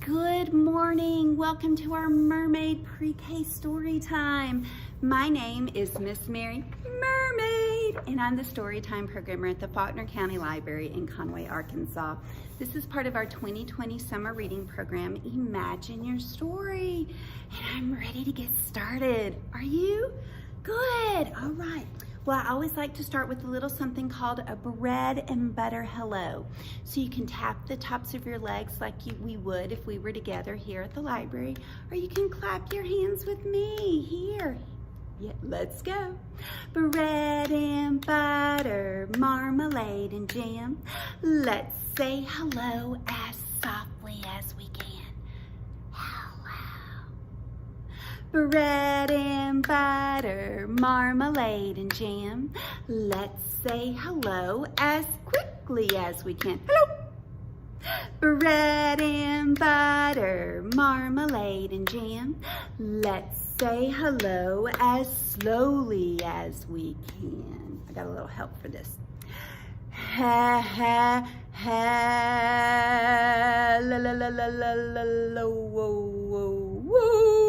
Good morning. Welcome to our Mermaid Pre-K story time. My name is Miss Mary Mermaid, and I'm the Storytime programmer at the Faulkner County Library in Conway, Arkansas. This is part of our 2020 summer reading program, Imagine Your Story. And I'm ready to get started. Are you? Good. All right. Well, I always like to start with a little something called a bread and butter hello. So you can tap the tops of your legs like we would if we were together here at the library, or you can clap your hands with me here. Yeah, let's go. Bread and butter, marmalade and jam. Let's say hello as softly as we can. Bread and butter, marmalade and jam. Let's say hello as quickly as we can. Hello! Bread and butter, marmalade and jam. Let's say hello as slowly as we can. I got a little help for this. Ha ha ha la la la la la la la whoa whoa whoa.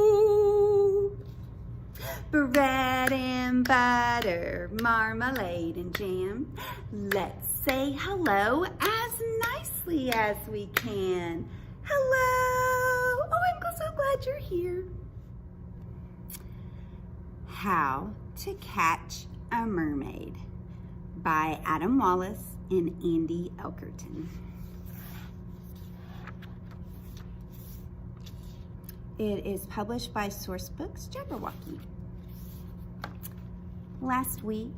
Bread and butter, marmalade and jam. Let's say hello as nicely as we can. Hello! Oh, I'm so glad you're here. How to Catch a Mermaid by Adam Wallace and Andy Elkerton. It is published by Sourcebooks Jabberwocky. Last week,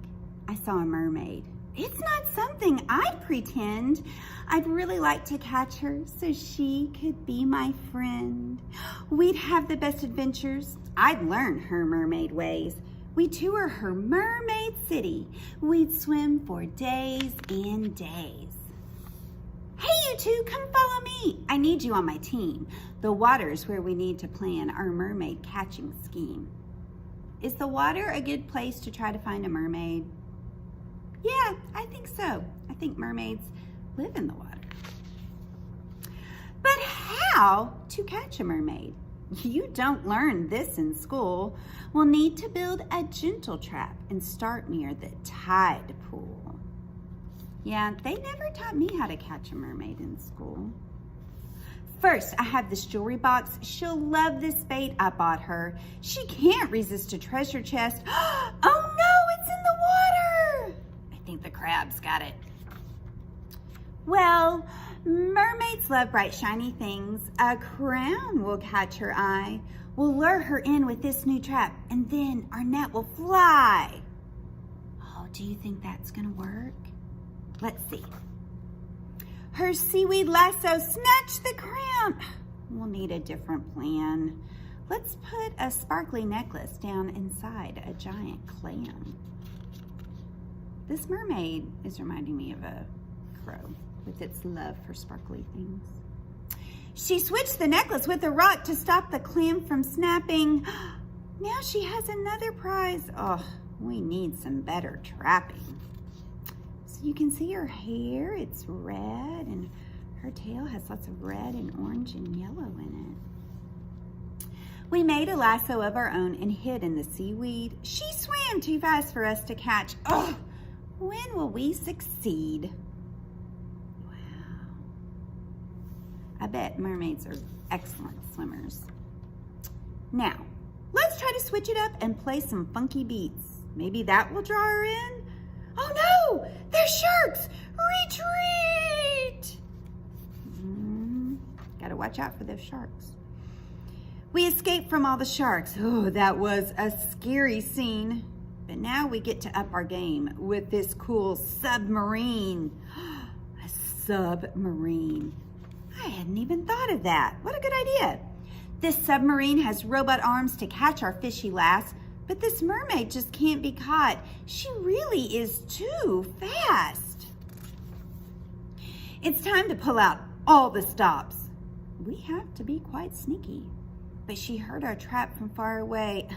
I saw a mermaid. It's not something I'd pretend. I'd really like to catch her so she could be my friend. We'd have the best adventures. I'd learn her mermaid ways. We'd tour her mermaid city. We'd swim for days and days. Hey, you two, come follow me. I need you on my team. The water's where we need to plan our mermaid catching scheme. Is the water a good place to try to find a mermaid? Yeah, I think so. I think mermaids live in the water. But how to catch a mermaid? You don't learn this in school. We'll need to build a gentle trap and start near the tide pool. Yeah, they never taught me how to catch a mermaid in school. First, I have this jewelry box. She'll love this bait I bought her. She can't resist a treasure chest. Oh no, it's in the water! I think the crab's got it. Well, mermaids love bright, shiny things. A crown will catch her eye. We'll lure her in with this new trap, and then our net will fly. Oh, do you think that's gonna work? Let's see. Her seaweed lasso snatched the crown. We'll need a different plan. Let's put a sparkly necklace down inside a giant clam. This mermaid is reminding me of a crow with its love for sparkly things. She switched the necklace with a rock to stop the clam from snapping. Now she has another prize. Oh, we need some better trapping. You can see her hair, it's red, and her tail has lots of red and orange and yellow in it. We made a lasso of our own and hid in the seaweed. She swam too fast for us to catch. Oh, when will we succeed? Wow. I bet mermaids are excellent swimmers. Now, let's try to switch it up and play some funky beats. Maybe that will draw her in? Oh no, there's sharks! Retreat! Gotta watch out for those sharks. We escaped from all the sharks. Oh, that was a scary scene. But now we get to up our game with this cool submarine. A submarine. I hadn't even thought of that. What a good idea. This submarine has robot arms to catch our fishy lass. But this mermaid just can't be caught. She really is too fast. It's time to pull out all the stops. We have to be quite sneaky. But she heard our trap from far away.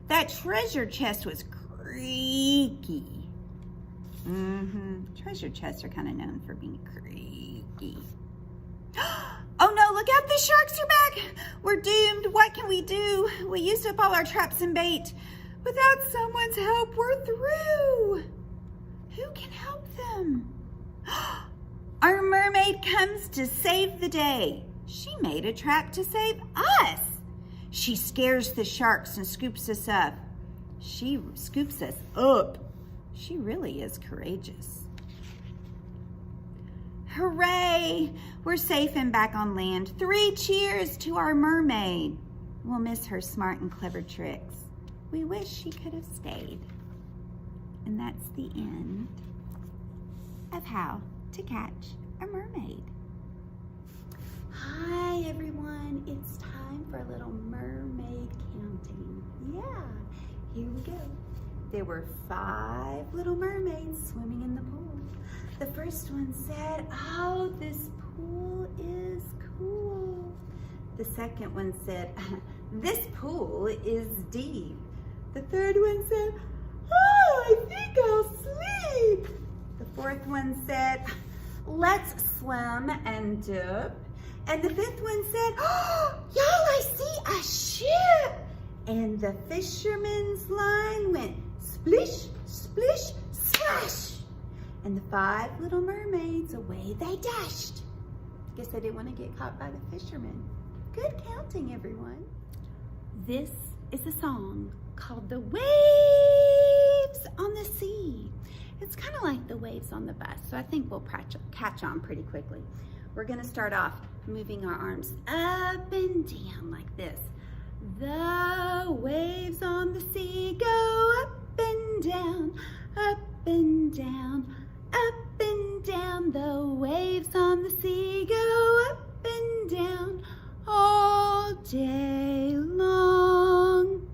That treasure chest was creaky. Treasure chests are kind of known for being creaky. Oh no, look out, the sharks are back. We're doomed. What can we do? We used up all our traps and bait. Without someone's help, we're through. Who can help them? Our mermaid comes to save the day. She made a trap to save us. She scares the sharks and scoops us up. She scoops us up. She really is courageous. Hooray! We're safe and back on land. 3 cheers to our mermaid. We'll miss her smart and clever tricks. We wish she could have stayed. And that's the end of How to Catch a Mermaid. Hi everyone, it's time for a little mermaid counting. Yeah, here we go. There were 5 little mermaids swimming in the pool. The first one said, "Oh, this pool is cool." The second one said, "This pool is deep." The third one said, "Oh, I think I'll sleep." The fourth one said, "Let's swim and dip." And the fifth one said, "Oh, y'all, I see a ship." And the fisherman's line went splish, splish, splash. And the 5 little mermaids, away they dashed. Guess they didn't want to get caught by the fisherman. Good counting, everyone. This is a song called The Waves on the Sea. It's kind of like the waves on the bus, so I think we'll catch on pretty quickly. We're going to start off moving our arms up and down like this. The waves on the sea go up and down, up and down, up and down. The waves on the sea go up and down all day long.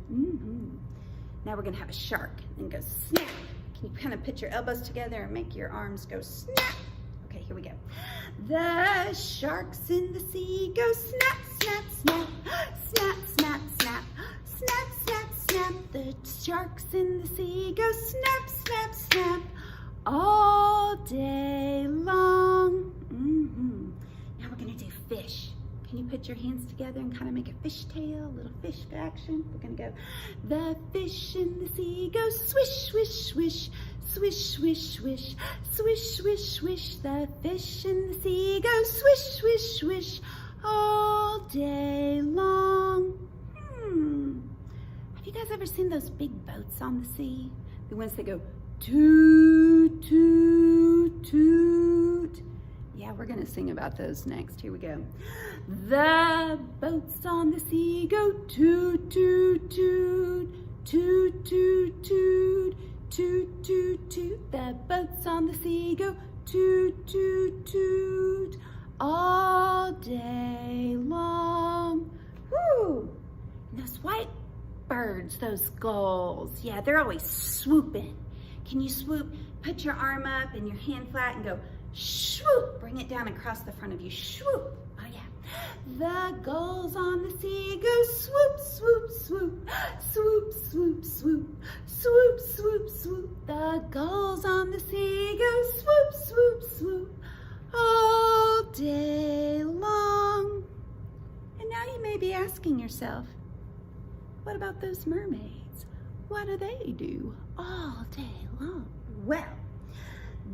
Now we're going to have a shark and go snap. Can you kind of put your elbows together and make your arms go snap? Okay, here we go. The sharks in the sea go snap, snap, snap, snap, snap, snap, snap, snap, snap. The sharks in the sea go snap, snap, snap all day long. Now we're gonna do fish. Can you put your hands together and kind of make a fish tail, a little fish action? We're gonna go, the fish in the sea go swish, swish, swish, swish, swish, swish, swish, swish, swish. The fish in the sea go swish, swish, swish all day long. Have you guys ever seen those big boats on the sea? The ones that go toot, toot, toot. Yeah, we're gonna sing about those next. Here we go. The boats on the sea go toot, toot, toot, toot, toot, toot, toot, toot, toot. The boats on the sea go toot, toot, toot all day long. Woo! And those white birds, those gulls, yeah, they're always swooping. Can you swoop? Put your arm up and your hand flat and go swoop. Bring it down across the front of you. Swoop. Oh yeah. The gulls on the sea go swoop, swoop, swoop, swoop, swoop, swoop, swoop, swoop, swoop. The gulls on the sea go swoop, swoop, swoop all day long. And now you may be asking yourself, what about those mermaids? What do they do all day long? Well,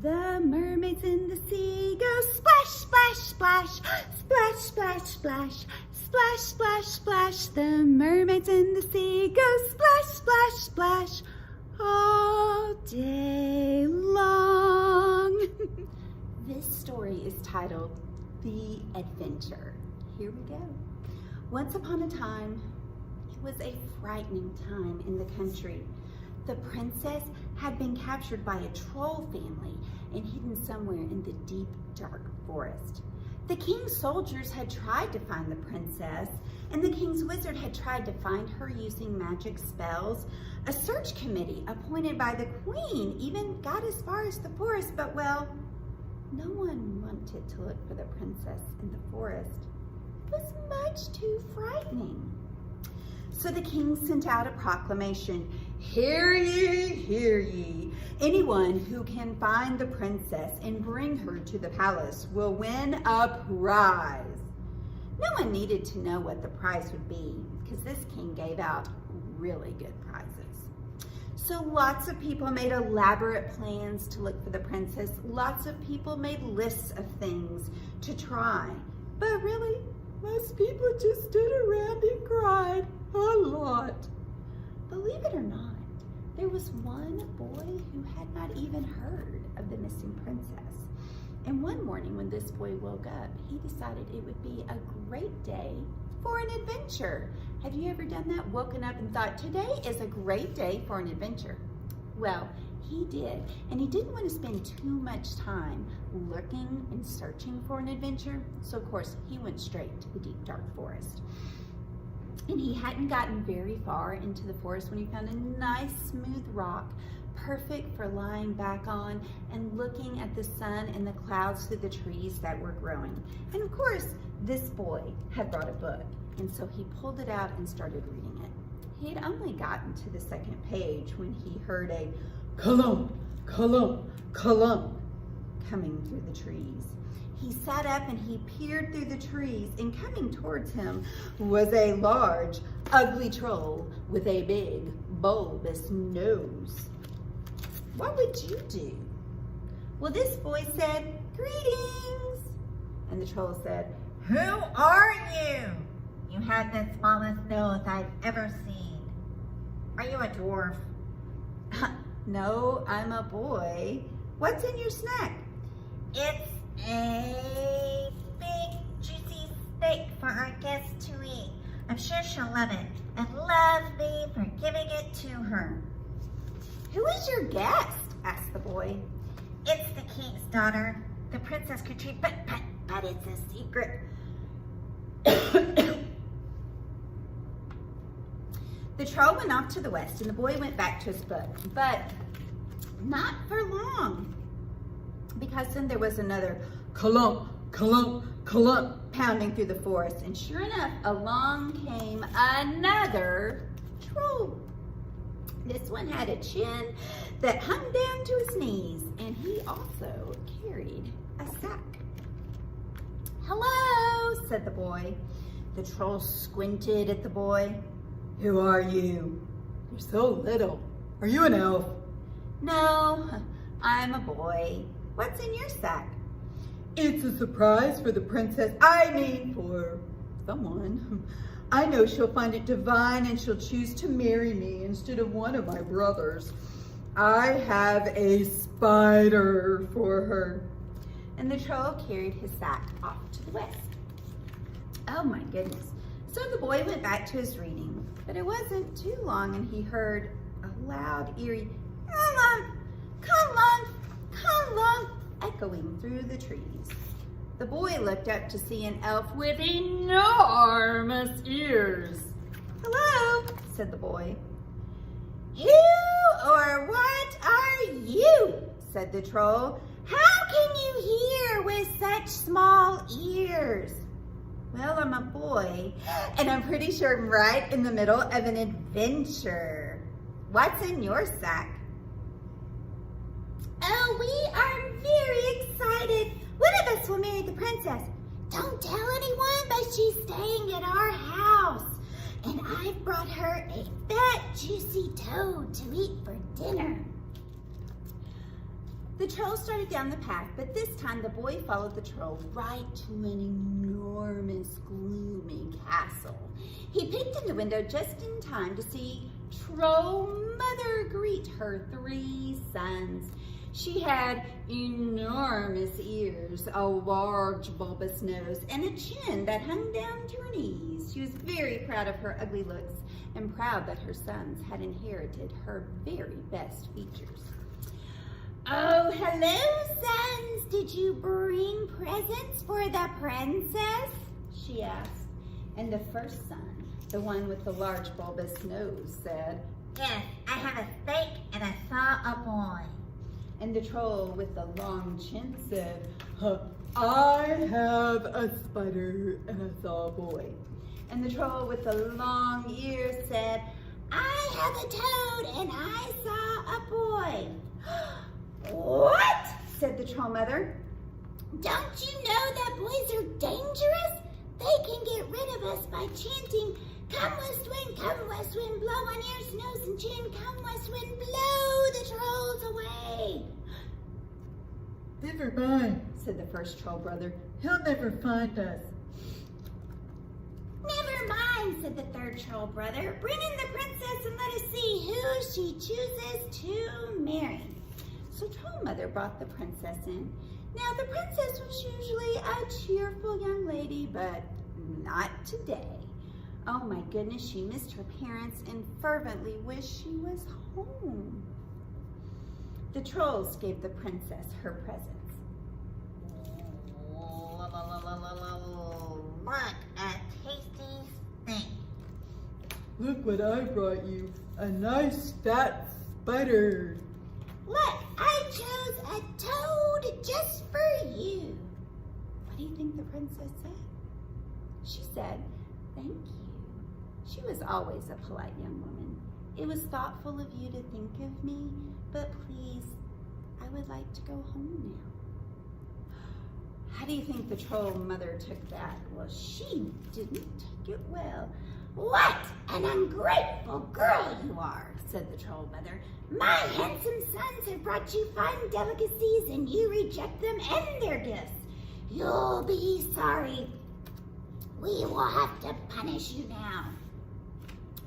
the mermaids in the sea go splash, splash, splash, splash, splash, splash, splash, splash, splash. The mermaids in the sea go splash, splash, splash all day long. This story is titled The Adventure. Here we go. Once upon a time, it was a frightening time in the country. The princess had been captured by a troll family and hidden somewhere in the deep, dark forest. The king's soldiers had tried to find the princess, and the king's wizard had tried to find her using magic spells. A search committee appointed by the queen even got as far as the forest, but well, no one wanted to look for the princess in the forest. It was much too frightening. So the king sent out a proclamation, "Hear ye, hear ye. Anyone who can find the princess and bring her to the palace will win a prize." No one needed to know what the prize would be because this king gave out really good prizes. So lots of people made elaborate plans to look for the princess. Lots of people made lists of things to try. But really, most people just stood around and cried a lot. Believe it or not, there was one boy who had not even heard of the missing princess. And one morning when this boy woke up, he decided it would be a great day for an adventure. Have you ever done that? Woken up and thought, today is a great day for an adventure. Well, he did, and he didn't want to spend too much time looking and searching for an adventure. So of course, he went straight to the deep dark forest. And he hadn't gotten very far into the forest when he found a nice smooth rock, perfect for lying back on and looking at the sun and the clouds through the trees that were growing. And of course, this boy had brought a book, and so he pulled it out and started reading it. He had only gotten to the second page when he heard a clump, clump, clump coming through the trees. He sat up and he peered through the trees, and coming towards him was a large, ugly troll with a big, bulbous nose. What would you do? Well, this boy said, greetings. And the troll said, Who are you? You have the smallest nose I've ever seen. Are you a dwarf? No, I'm a boy. What's in your snack? It's a big, juicy steak for our guest to eat. I'm sure she'll love it and love me for giving it to her. Who is your guest? Asked the boy. It's the king's daughter, the Princess Katrine, but it's a secret. The troll went off to the west, and the boy went back to his book, but not for long, because then there was another clump, clump, clump pounding through the forest, and sure enough, along came another troll. This one had a chin that hung down to his knees, and he also carried a sack. Hello, said the boy. The troll squinted at the boy. Who are you? You're so little. Are you an elf? No, I'm a boy. What's in your sack? It's a surprise for the princess. I mean, for someone. I know she'll find it divine and she'll choose to marry me instead of one of my brothers. I have a spider for her. And the troll carried his sack off to the west. Oh my goodness. So the boy went back to his reading, but it wasn't too long and he heard a loud, eerie, clump, clump, clump, echoing through the trees. The boy looked up to see an elf with enormous ears. Hello, said the boy. Who or what are you? Said the troll. How can you hear with such small ears? Well, I'm a boy, and I'm pretty sure I'm right in the middle of an adventure. What's in your sack? Oh, we are very excited. One of us will marry the princess. Don't tell anyone, but she's staying at our house. And I've brought her a fat, juicy toad to eat for dinner. The troll started down the path, but this time the boy followed the troll right to an enormous, gloomy castle. He peeked in the window just in time to see Troll Mother greet her 3 sons. She had enormous ears, a large bulbous nose, and a chin that hung down to her knees. She was very proud of her ugly looks and proud that her sons had inherited her very best features. Oh, hello, sons. Did you bring presents for the princess? She asked. And the first son, the one with the large bulbous nose, said, Yes, I have a steak and I saw a boy. And the troll with the long chin said, I have a spider and I saw a boy. And the troll with the long ears said, I have a toad and I saw a boy. What? Said the troll mother. Don't you know that boys are dangerous? They can get rid of us by chanting, come west wind, blow on ears, nose, and chin. Come west wind, blow the trolls away. Never mind, said the first troll brother. He'll never find us. Never mind, said the third troll brother. Bring in the princess and let us see who she chooses to marry. So Troll Mother brought the princess in. Now the princess was usually a cheerful young lady, but not today. Oh my goodness, she missed her parents and fervently wished she was home. The trolls gave the princess her presents. Look, a tasty steak. Look what I brought you, a nice fat spider. Look, I chose a toad just for you. What do you think the princess said? She said, thank you. She was always a polite young woman. It was thoughtful of you to think of me, but please, I would like to go home now. How do you think the troll mother took that? Well, she didn't take it well. What an ungrateful girl you are, said the troll mother. My handsome sons have brought you fine delicacies and you reject them and their gifts. You'll be sorry. We will have to punish you now.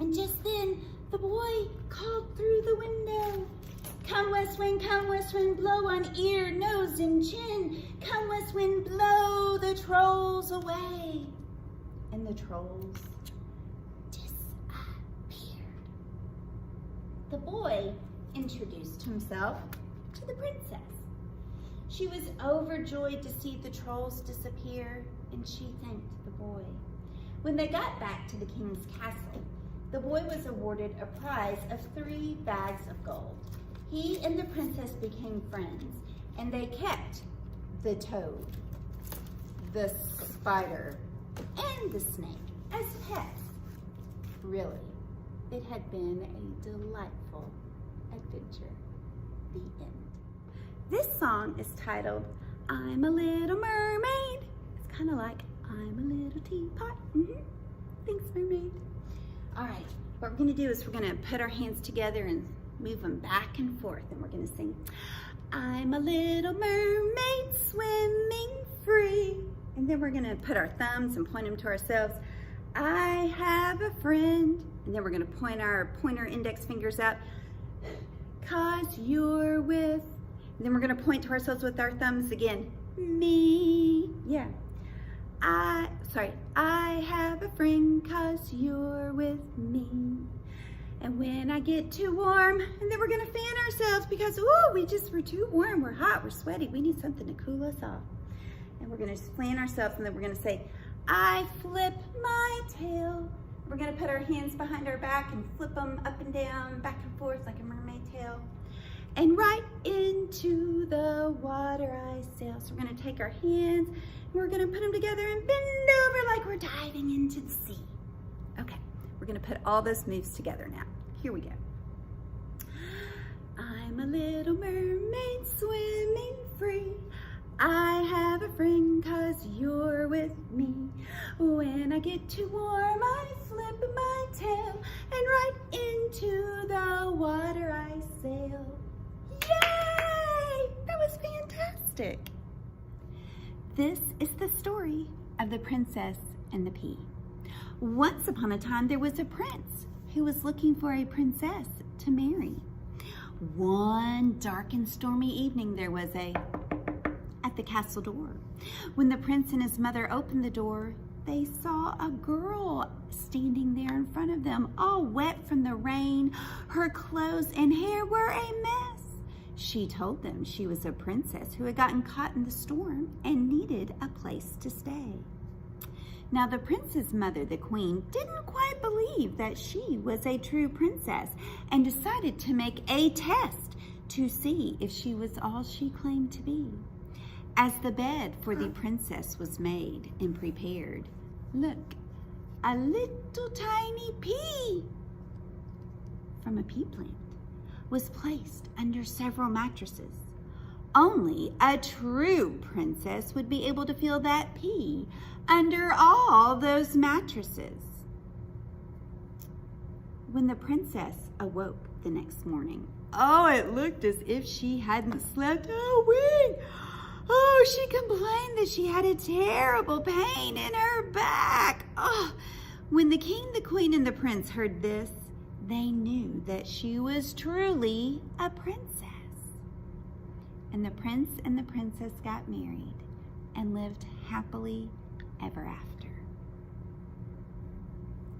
And just then, the boy called through the window. Come west wind, blow on ear, nose, and chin. Come west wind, blow the trolls away. And the trolls disappeared. The boy introduced himself to the princess. She was overjoyed to see the trolls disappear, and she thanked the boy. When they got back to the king's castle, the boy was awarded a prize of 3 bags of gold. He and the princess became friends, and they kept the toad, the spider, and the snake as pets. Really, it had been a delightful adventure. The end. This song is titled, I'm a Little Mermaid. It's kind of like, I'm a little teapot. Thanks, mermaid. All right, what we're gonna do is we're gonna put our hands together and move them back and forth, and we're gonna sing, I'm a little mermaid swimming free. And then we're gonna put our thumbs and point them to ourselves. I have a friend. And then we're gonna point our pointer index fingers out, 'cause you're with. And then we're gonna point to ourselves with our thumbs again, me. Yeah. I have a friend 'cause you're with me. And when I get too warm, and then we're gonna fan ourselves because, we're too warm, we're hot, we're sweaty, we need something to cool us off. And we're gonna fan ourselves, and then we're gonna say, I flip my tail. We're gonna put our hands behind our back and flip them up and down, back and forth like a mermaid tail. And right into the water I sail. So we're gonna take our hands, and we're gonna put them together and bend over like we're diving into the sea. Okay, we're gonna put all those moves together now. Here we go. I'm a little mermaid swimming free. I have a friend 'cause you're with me. When I get too warm, I flip my tail, and right into the water I sail. Yay! That was fantastic. This is the story of the Princess and the Pea. Once upon a time, there was a prince who was looking for a princess to marry. One dark and stormy evening, there was at the castle door. When the prince and his mother opened the door, they saw a girl standing there in front of them, all wet from the rain. Her clothes and hair were a mess. She told them she was a princess who had gotten caught in the storm and needed a place to stay. Now the prince's mother, the queen, didn't quite believe that she was a true princess and decided to make a test to see if she was all she claimed to be. As the bed for the princess was made and prepared, look, a little tiny pea from a pea plant was placed under several mattresses. Only a true princess would be able to feel that pea under all those mattresses. When the princess awoke the next morning, oh, it looked as if she hadn't slept a wink. Oh, she complained that she had a terrible pain in her back. Oh, when the king, the queen, and the prince heard this, they knew that she was truly a princess. And the prince and the princess got married and lived happily ever after.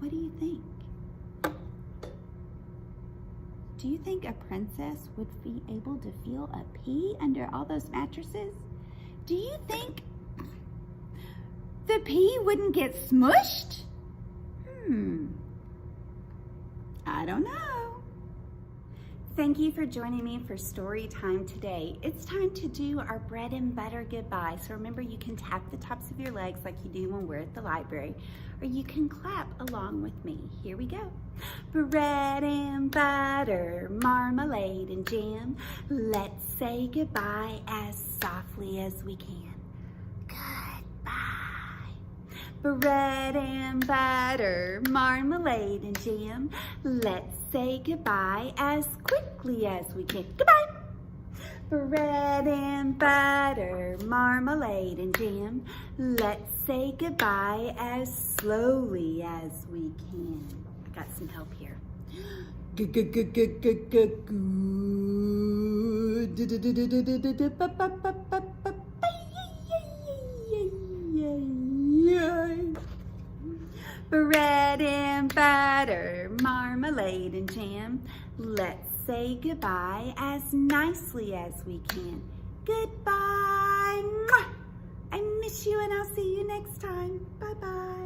What do you think? Do you think a princess would be able to feel a pea under all those mattresses? Do you think the pea wouldn't get smushed? I don't know. Thank you for joining me for story time today. It's time to do our bread and butter goodbye. So remember, you can tap the tops of your legs like you do when we're at the library, or you can clap along with me. Here we go. Bread and butter, marmalade and jam. Let's say goodbye as softly as we can. Bread and butter, marmalade and jam. Let's say goodbye as quickly as we can. Goodbye. Bread and butter, marmalade and jam. Let's say goodbye as slowly as we can. I got some help here. Bread and butter, marmalade and jam. Let's say goodbye as nicely as we can. Goodbye. Mwah! I miss you and I'll see you next time. Bye-bye.